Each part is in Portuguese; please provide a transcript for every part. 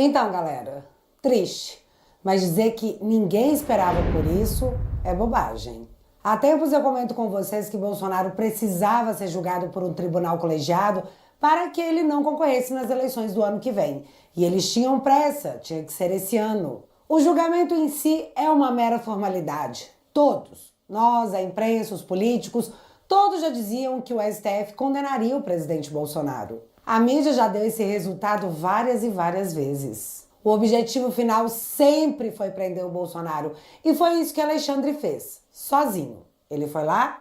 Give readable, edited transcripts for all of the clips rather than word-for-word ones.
Então, galera, triste, mas dizer que ninguém esperava por isso é bobagem. Há tempos eu comento com vocês que Bolsonaro precisava ser julgado por um tribunal colegiado para que ele não concorresse nas eleições do ano que vem. E eles tinham pressa, tinha que ser esse ano. O julgamento em si é uma mera formalidade. Todos, nós, a imprensa, os políticos, todos já diziam que o STF condenaria o presidente Bolsonaro. A mídia já deu esse resultado várias e várias vezes. O objetivo final sempre foi prender o Bolsonaro. E foi isso que Alexandre fez, sozinho. Ele foi lá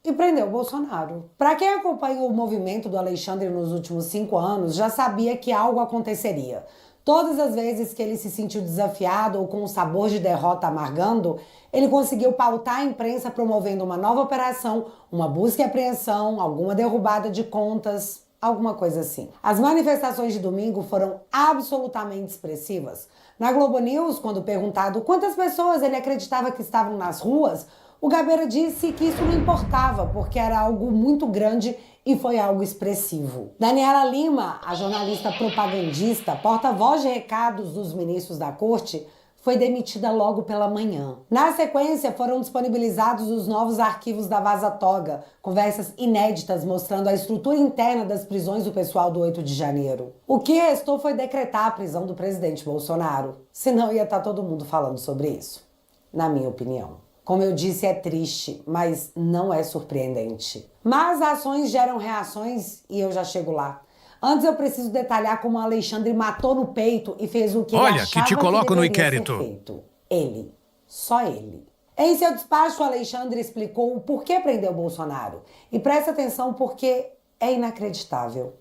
e prendeu o Bolsonaro. Para quem acompanha o movimento do Alexandre nos últimos 5 anos, já sabia que algo aconteceria. Todas as vezes que ele se sentiu desafiado ou com um sabor de derrota amargando, ele conseguiu pautar a imprensa promovendo uma nova operação, uma busca e apreensão, alguma derrubada de contas, alguma coisa assim. As manifestações de domingo foram absolutamente expressivas. Na Globo News, quando perguntado quantas pessoas ele acreditava que estavam nas ruas, o Gabeira disse que isso não importava, porque era algo muito grande e foi algo expressivo. Daniela Lima, a jornalista propagandista, porta-voz de recados dos ministros da corte, foi demitida logo pela manhã. Na sequência, foram disponibilizados os novos arquivos da Vaza Toga, conversas inéditas mostrando a estrutura interna das prisões do pessoal do 8 de janeiro. O que restou foi decretar a prisão do presidente Bolsonaro. Senão ia estar todo mundo falando sobre isso, na minha opinião. Como eu disse, é triste, mas não é surpreendente. Mas ações geram reações e eu já chego lá. Antes eu preciso detalhar como o Alexandre matou no peito e fez o que ele achava que te coloco no deveria inquérito. ser feito. Ele. Só ele. Em seu despacho, o Alexandre explicou o porquê prendeu Bolsonaro. E presta atenção porque é inacreditável.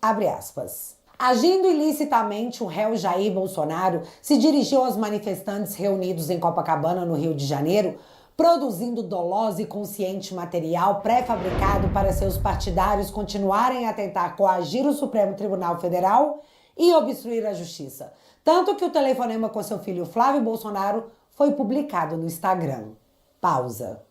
Abre aspas. Agindo ilicitamente, o réu Jair Bolsonaro se dirigiu aos manifestantes reunidos em Copacabana, no Rio de Janeiro, produzindo doloso e consciente material pré-fabricado para seus partidários continuarem a tentar coagir o Supremo Tribunal Federal e obstruir a justiça. Tanto que o telefonema com seu filho Flávio Bolsonaro foi publicado no Instagram. Pausa.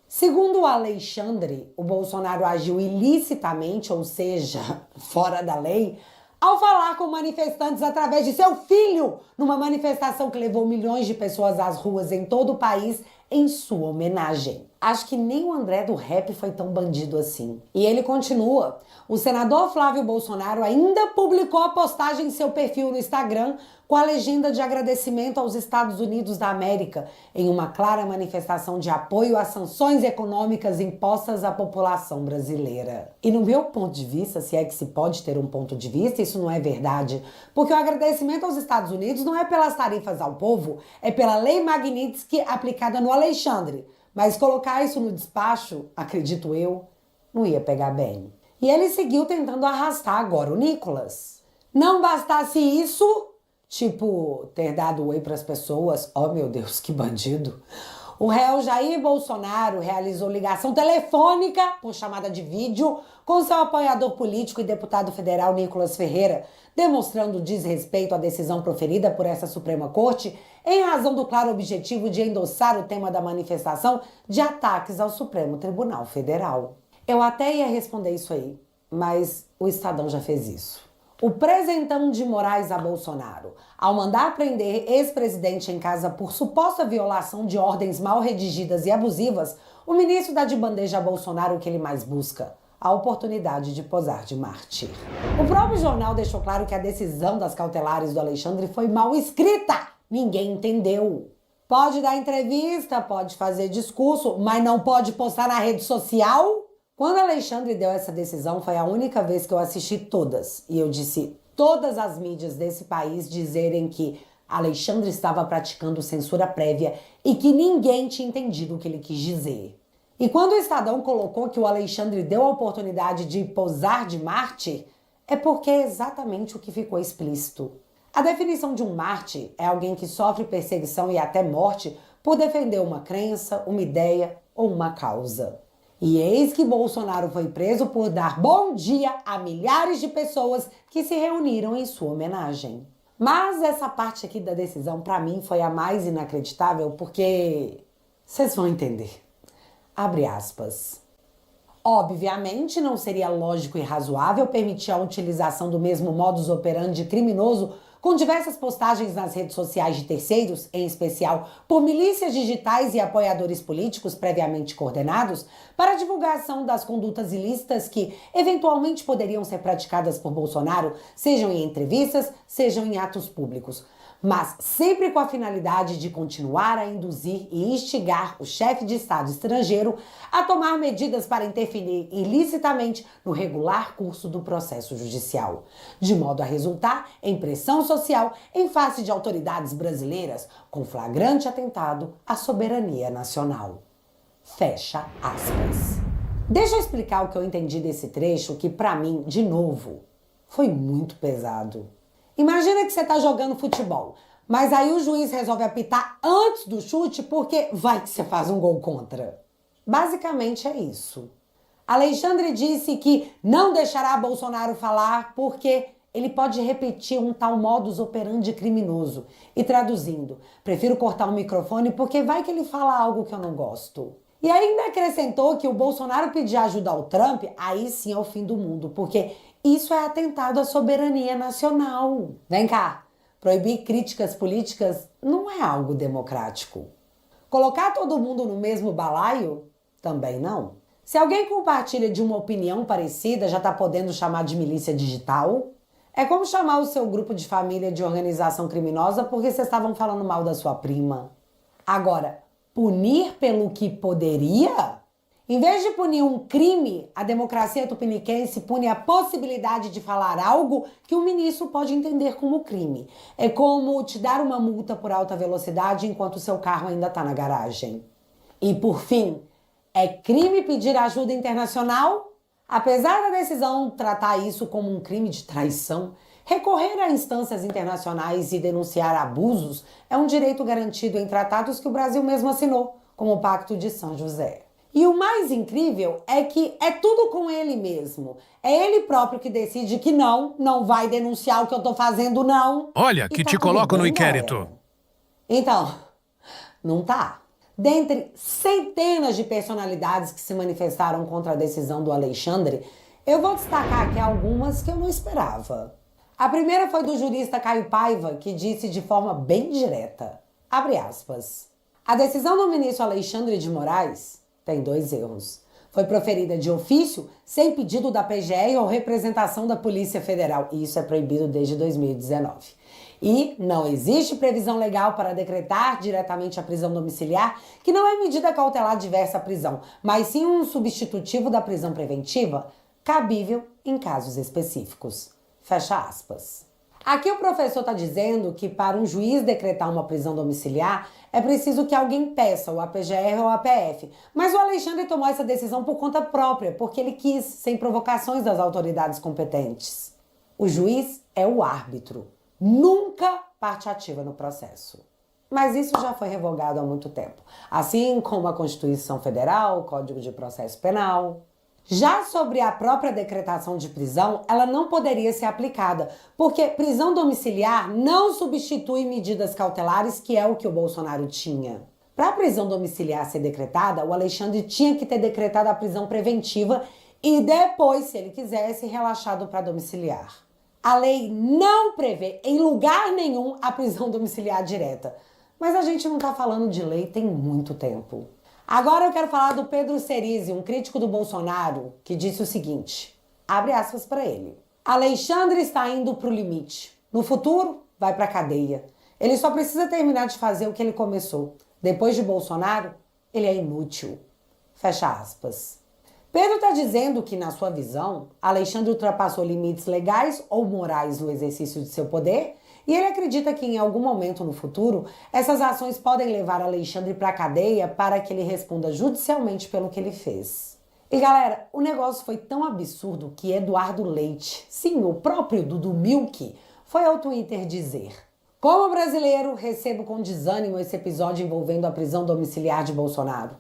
Segundo o Alexandre, o Bolsonaro agiu ilicitamente, ou seja, fora da lei, ao falar com manifestantes através de seu filho, numa manifestação que levou milhões de pessoas às ruas em todo o país em sua homenagem. Acho que nem o André do rap foi tão bandido assim. E ele continua. O senador Flávio Bolsonaro ainda publicou a postagem em seu perfil no Instagram com a legenda de agradecimento aos Estados Unidos da América, em uma clara manifestação de apoio às sanções econômicas impostas à população brasileira. E no meu ponto de vista, se é que se pode ter um ponto de vista, isso não é verdade, porque o agradecimento aos Estados Unidos não é pelas tarifas ao povo, é pela Lei Magnitsky aplicada no Alexandre. Mas colocar isso no despacho, acredito eu, não ia pegar bem. E ele seguiu tentando arrastar agora o Nicolas. Não bastasse isso, tipo, ter dado oi para as pessoas, oh meu Deus, que bandido. O réu Jair Bolsonaro realizou ligação telefônica por chamada de vídeo com seu apoiador político e deputado federal Nicolas Ferreira, demonstrando desrespeito à decisão proferida por essa Suprema Corte em razão do claro objetivo de endossar o tema da manifestação de ataques ao Supremo Tribunal Federal. Eu até ia responder isso aí, mas o Estadão já fez isso. O presentão de Moraes a Bolsonaro, ao mandar prender ex-presidente em casa por suposta violação de ordens mal redigidas e abusivas, o ministro dá de bandeja a Bolsonaro o que ele mais busca: a oportunidade de posar de mártir. O próprio jornal deixou claro que a decisão das cautelares do Alexandre foi mal escrita. Ninguém entendeu. Pode dar entrevista, pode fazer discurso, mas não pode postar na rede social? Quando Alexandre deu essa decisão, foi a única vez que eu assisti todas. E eu disse todas as mídias desse país dizerem que Alexandre estava praticando censura prévia e que ninguém tinha entendido o que ele quis dizer. E quando o Estadão colocou que o Alexandre deu a oportunidade de posar de mártir, é porque é exatamente o que ficou explícito. A definição de um mártir é alguém que sofre perseguição e até morte por defender uma crença, uma ideia ou uma causa. E eis que Bolsonaro foi preso por dar bom dia a milhares de pessoas que se reuniram em sua homenagem. Mas essa parte aqui da decisão, para mim, foi a mais inacreditável, porque vocês vão entender. Abre aspas. Obviamente, não seria lógico e razoável permitir a utilização do mesmo modus operandi criminoso com diversas postagens nas redes sociais de terceiros, em especial por milícias digitais e apoiadores políticos previamente coordenados, para a divulgação das condutas ilícitas que eventualmente poderiam ser praticadas por Bolsonaro, sejam em entrevistas, sejam em atos públicos, mas sempre com a finalidade de continuar a induzir e instigar o chefe de Estado estrangeiro a tomar medidas para interferir ilicitamente no regular curso do processo judicial, de modo a resultar em pressão social em face de autoridades brasileiras com flagrante atentado à soberania nacional. Fecha aspas. Deixa eu explicar o que eu entendi desse trecho que, para mim, de novo, foi muito pesado. Imagina que você está jogando futebol, mas aí o juiz resolve apitar antes do chute porque vai que você faz um gol contra. Basicamente é isso. Alexandre disse que não deixará Bolsonaro falar porque ele pode repetir um tal modus operandi criminoso. E traduzindo, prefiro cortar o microfone porque vai que ele fala algo que eu não gosto. E ainda acrescentou que o Bolsonaro pedir ajuda ao Trump, aí sim é o fim do mundo, porque isso é atentado à soberania nacional. Vem cá, proibir críticas políticas não é algo democrático. Colocar todo mundo no mesmo balaio? Também não. Se alguém compartilha de uma opinião parecida, já está podendo chamar de milícia digital? É como chamar o seu grupo de família de organização criminosa porque vocês estavam falando mal da sua prima. Agora, punir pelo que poderia? Em vez de punir um crime, a democracia tupiniquense pune a possibilidade de falar algo que o ministro pode entender como crime. É como te dar uma multa por alta velocidade enquanto seu carro ainda está na garagem. E por fim, é crime pedir ajuda internacional? Apesar da decisão tratar isso como um crime de traição, recorrer a instâncias internacionais e denunciar abusos é um direito garantido em tratados que o Brasil mesmo assinou, como o Pacto de São José. E o mais incrível é que é tudo com ele mesmo. É ele próprio que decide que não vai denunciar o que eu tô fazendo, não. Olha, E que tá te tudo coloco no bem, inquérito. galera? Então, não tá. Dentre centenas de personalidades que se manifestaram contra a decisão do Alexandre, eu vou destacar aqui algumas que eu não esperava. A primeira foi do jurista Caio Paiva, que disse de forma bem direta, abre aspas, a decisão do ministro Alexandre de Moraes tem 2 erros. Foi proferida de ofício, sem pedido da PGR ou representação da Polícia Federal. E isso é proibido desde 2019. E não existe previsão legal para decretar diretamente a prisão domiciliar, que não é medida cautelar diversa à prisão, mas sim um substitutivo da prisão preventiva, cabível em casos específicos. Fecha aspas. Aqui o professor está dizendo que para um juiz decretar uma prisão domiciliar é preciso que alguém peça, ou a PGR ou a PF. Mas o Alexandre tomou essa decisão por conta própria, porque ele quis, sem provocações das autoridades competentes. O juiz é o árbitro, nunca parte ativa no processo. Mas isso já foi revogado há muito tempo, assim como a Constituição Federal, o Código de Processo Penal. Já sobre a própria decretação de prisão, ela não poderia ser aplicada, porque prisão domiciliar não substitui medidas cautelares, que é o que o Bolsonaro tinha. Para a prisão domiciliar ser decretada, o Alexandre tinha que ter decretado a prisão preventiva e depois, se ele quisesse, relaxado para domiciliar. A lei não prevê em lugar nenhum a prisão domiciliar direta, mas a gente não está falando de lei tem muito tempo. Agora eu quero falar do Pedro Cerise, um crítico do Bolsonaro, que disse o seguinte, abre aspas para ele. Alexandre está indo para o limite. No futuro, vai para a cadeia. Ele só precisa terminar de fazer o que ele começou. Depois de Bolsonaro, ele é inútil. Fecha aspas. Pedro está dizendo que, na sua visão, Alexandre ultrapassou limites legais ou morais no exercício de seu poder e ele acredita que em algum momento no futuro, essas ações podem levar Alexandre para a cadeia para que ele responda judicialmente pelo que ele fez. E galera, o negócio foi tão absurdo que Eduardo Leite, sim, o próprio Dudu Milk, foi ao Twitter dizer: como brasileiro, recebo com desânimo esse episódio envolvendo a prisão domiciliar de Bolsonaro.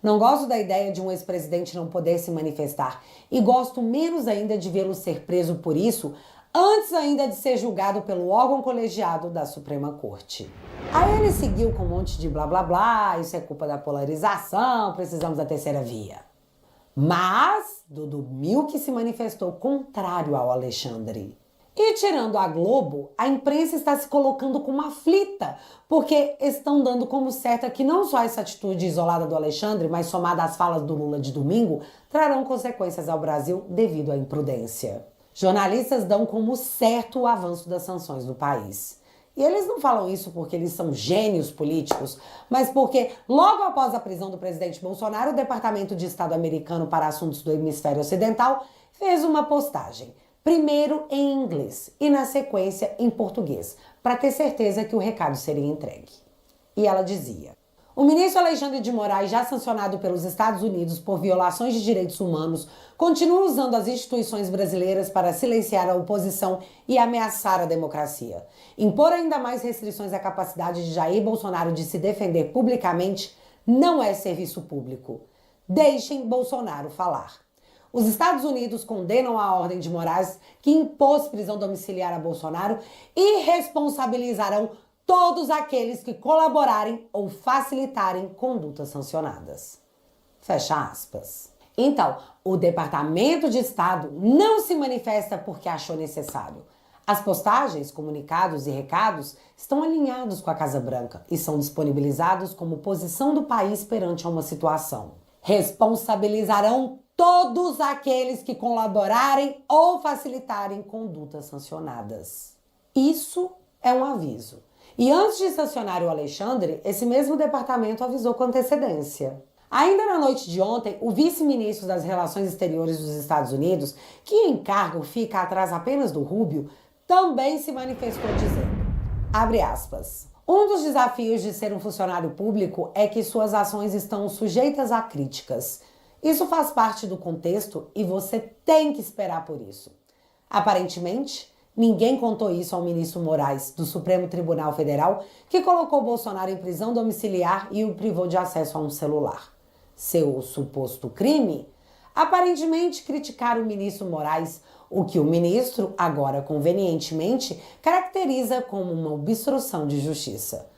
Não gosto da ideia de um ex-presidente não poder se manifestar e gosto menos ainda de vê-lo ser preso por isso, antes ainda de ser julgado pelo órgão colegiado da Suprema Corte. Aí ele seguiu com um monte de blá blá blá, isso é culpa da polarização, precisamos da terceira via. Mas Dudu Milk se manifestou contrário ao Alexandre. E tirando a Globo, a imprensa está se colocando como aflita, porque estão dando como certa que não só essa atitude isolada do Alexandre, mas somada às falas do Lula de domingo, trarão consequências ao Brasil devido à imprudência. Jornalistas dão como certo o avanço das sanções no país. E eles não falam isso porque eles são gênios políticos, mas porque, logo após a prisão do presidente Bolsonaro, o Departamento de Estado americano para Assuntos do Hemisfério Ocidental fez uma postagem. Primeiro em inglês e na sequência em português, para ter certeza que o recado seria entregue. E ela dizia: o ministro Alexandre de Moraes, já sancionado pelos Estados Unidos por violações de direitos humanos, continua usando as instituições brasileiras para silenciar a oposição e ameaçar a democracia. Impor ainda mais restrições à capacidade de Jair Bolsonaro de se defender publicamente não é serviço público. Deixem Bolsonaro falar. Os Estados Unidos condenam a ordem de Moraes, que impôs prisão domiciliar a Bolsonaro, e responsabilizarão todos aqueles que colaborarem ou facilitarem condutas sancionadas. Fecha aspas. Então, o Departamento de Estado não se manifesta porque achou necessário. As postagens, comunicados e recados estão alinhados com a Casa Branca e são disponibilizados como posição do país perante uma situação. Responsabilizarão todos aqueles que colaborarem ou facilitarem condutas sancionadas. Isso é um aviso. E antes de sancionar o Alexandre, esse mesmo departamento avisou com antecedência. Ainda na noite de ontem, o vice-ministro das Relações Exteriores dos Estados Unidos, que em cargo fica atrás apenas do Rubio, também se manifestou dizendo, abre aspas, um dos desafios de ser um funcionário público é que suas ações estão sujeitas a críticas. Isso faz parte do contexto e você tem que esperar por isso. Aparentemente, ninguém contou isso ao ministro Moraes, do Supremo Tribunal Federal, que colocou Bolsonaro em prisão domiciliar e o privou de acesso a um celular. Seu suposto crime? Aparentemente criticar o ministro Moraes, o que o ministro, agora convenientemente, caracteriza como uma obstrução de justiça.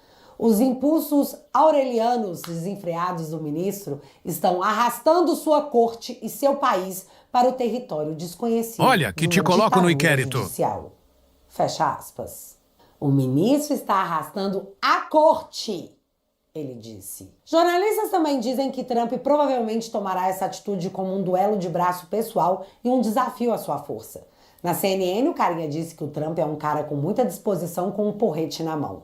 Os impulsos aurelianos desenfreados do ministro estão arrastando sua corte e seu país para o território desconhecido. Olha, que te coloco no inquérito. Judicial. Fecha aspas. O ministro está arrastando a corte, ele disse. Jornalistas também dizem que Trump provavelmente tomará essa atitude como um duelo de braço pessoal e um desafio à sua força. Na CNN, o carinha disse que o Trump é um cara com muita disposição com um porrete na mão.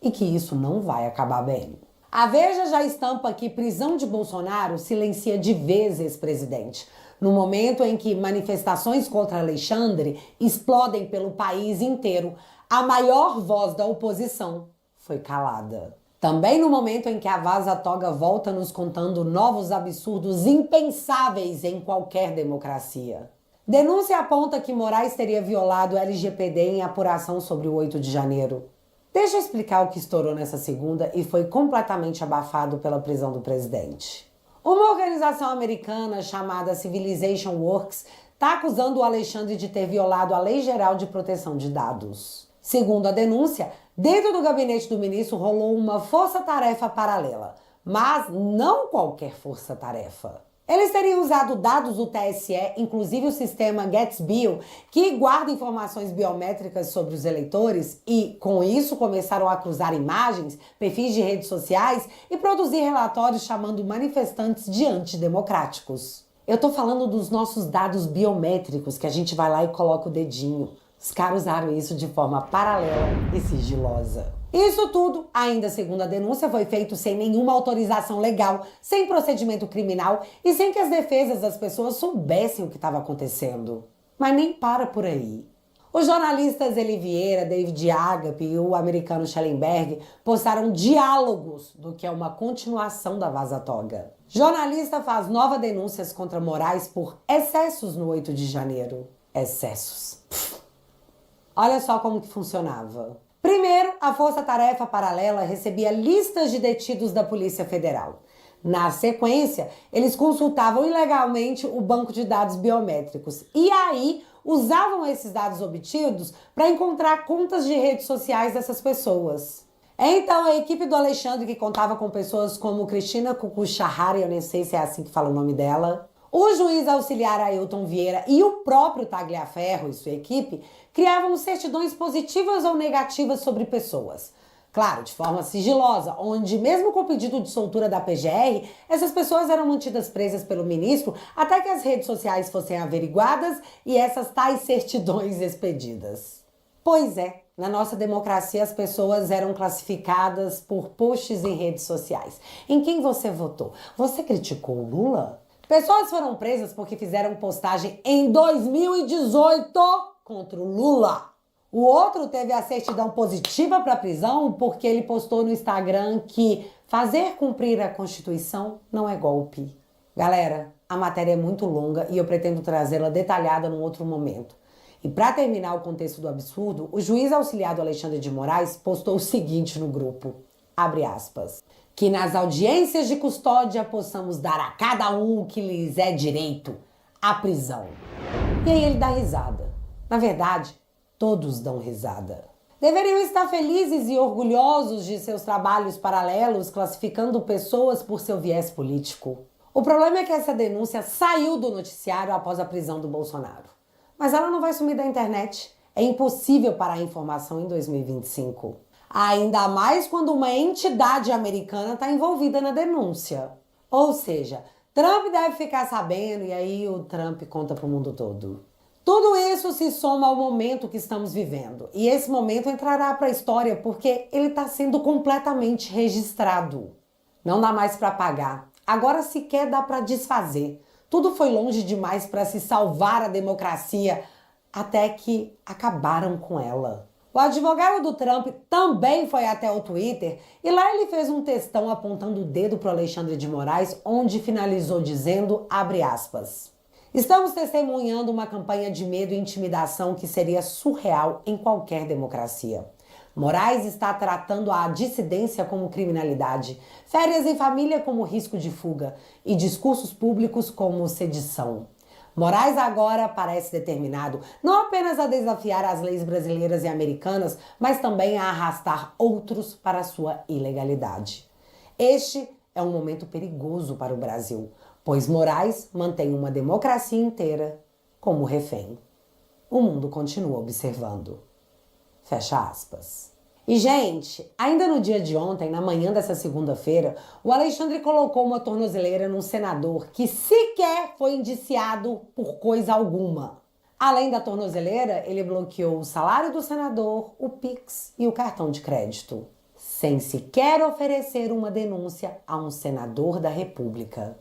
E que isso não vai acabar bem. A Veja já estampa que prisão de Bolsonaro silencia de vez ex-presidente, no momento em que manifestações contra Alexandre explodem pelo país inteiro. A maior voz da oposição foi calada. Também no momento em que a Vaza Toga volta nos contando novos absurdos impensáveis em qualquer democracia. Denúncia aponta que Moraes teria violado o LGPD em apuração sobre o 8 de janeiro. Deixa eu explicar o que estourou nessa segunda e foi completamente abafado pela prisão do presidente. Uma organização americana chamada Civilization Works está acusando o Alexandre de ter violado a Lei Geral de Proteção de Dados. Segundo a denúncia, dentro do gabinete do ministro rolou uma força-tarefa paralela, mas não qualquer força-tarefa. Eles teriam usado dados do TSE, inclusive o sistema Gatsby, que guarda informações biométricas sobre os eleitores e, com isso, começaram a cruzar imagens, perfis de redes sociais e produzir relatórios chamando manifestantes de antidemocráticos. Eu tô falando dos nossos dados biométricos, que a gente vai lá e coloca o dedinho. Os caras usaram isso de forma paralela e sigilosa. Isso tudo, ainda segundo a denúncia, foi feito sem nenhuma autorização legal, sem procedimento criminal e sem que as defesas das pessoas soubessem o que estava acontecendo. Mas nem para por aí. Os jornalistas Eli Vieira, David Agape e o americano Schellenberg postaram diálogos do que é uma continuação da Vaza Toga. Jornalista faz novas denúncias contra Moraes por excessos no 8 de janeiro. Excessos. Olha só como que funcionava. Primeiro, a Força Tarefa Paralela recebia listas de detidos da Polícia Federal. Na sequência, eles consultavam ilegalmente o banco de dados biométricos e aí usavam esses dados obtidos para encontrar contas de redes sociais dessas pessoas. Então, a equipe do Alexandre, que contava com pessoas como Cristina Kukushahara, eu nem sei se é assim que fala o nome dela, O juiz auxiliar Ailton Vieira e o próprio Tagliaferro e sua equipe criavam certidões positivas ou negativas sobre pessoas. Claro, de forma sigilosa, onde mesmo com o pedido de soltura da PGR, essas pessoas eram mantidas presas pelo ministro até que as redes sociais fossem averiguadas e essas tais certidões expedidas. Pois é, na nossa democracia as pessoas eram classificadas por posts em redes sociais. Em quem você votou? Você criticou o Lula? Pessoas foram presas porque fizeram postagem em 2018 contra o Lula. O outro teve a certidão positiva para a prisão porque ele postou no Instagram que fazer cumprir a Constituição não é golpe. Galera, a matéria é muito longa e eu pretendo trazê-la detalhada num outro momento. E para terminar o contexto do absurdo, o juiz auxiliar do Alexandre de Moraes postou o seguinte no grupo, abre aspas, que nas audiências de custódia possamos dar a cada um o que lhes é direito, a prisão. E aí ele dá risada. Na verdade, todos dão risada. Deveriam estar felizes e orgulhosos de seus trabalhos paralelos, classificando pessoas por seu viés político. O problema é que essa denúncia saiu do noticiário após a prisão do Bolsonaro. Mas ela não vai sumir da internet. É impossível parar a informação em 2025. Ainda mais quando uma entidade americana está envolvida na denúncia. Ou seja, Trump deve ficar sabendo e aí o Trump conta para o mundo todo. Tudo isso se soma ao momento que estamos vivendo. E esse momento entrará para a história porque ele está sendo completamente registrado. Não dá mais para apagar. Agora sequer dá para desfazer. Tudo foi longe demais para se salvar a democracia, até que acabaram com ela. O advogado do Trump também foi até o Twitter e lá ele fez um textão apontando o dedo para o Alexandre de Moraes, onde finalizou dizendo, abre aspas, estamos testemunhando uma campanha de medo e intimidação que seria surreal em qualquer democracia. Moraes está tratando a dissidência como criminalidade, férias em família como risco de fuga e discursos públicos como sedição. Moraes agora parece determinado não apenas a desafiar as leis brasileiras e americanas, mas também a arrastar outros para sua ilegalidade. Este é um momento perigoso para o Brasil, pois Moraes mantém uma democracia inteira como refém. O mundo continua observando. Fecha aspas. E, gente, ainda no dia de ontem, na manhã dessa segunda-feira, o Alexandre colocou uma tornozeleira num senador que sequer foi indiciado por coisa alguma. Além da tornozeleira, ele bloqueou o salário do senador, o Pix e o cartão de crédito, sem sequer oferecer uma denúncia a um senador da República.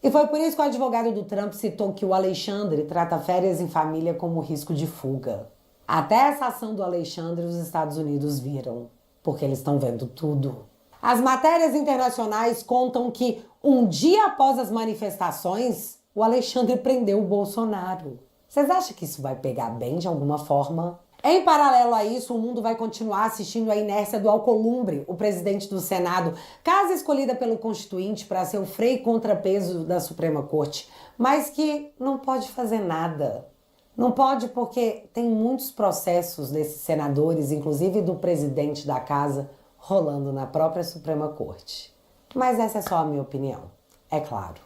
E foi por isso que o advogado do Trump citou que o Alexandre trata férias em família como risco de fuga. Até essa ação do Alexandre os Estados Unidos viram, porque eles estão vendo tudo. As matérias internacionais contam que um dia após as manifestações, o Alexandre prendeu o Bolsonaro. Vocês acham que isso vai pegar bem de alguma forma? Em paralelo a isso, o mundo vai continuar assistindo à inércia do Alcolumbre, o presidente do Senado, casa escolhida pelo Constituinte para ser o freio e contrapeso da Suprema Corte, mas que não pode fazer nada. Não pode porque tem muitos processos desses senadores, inclusive do presidente da casa, rolando na própria Suprema Corte. Mas essa é só a minha opinião, é claro.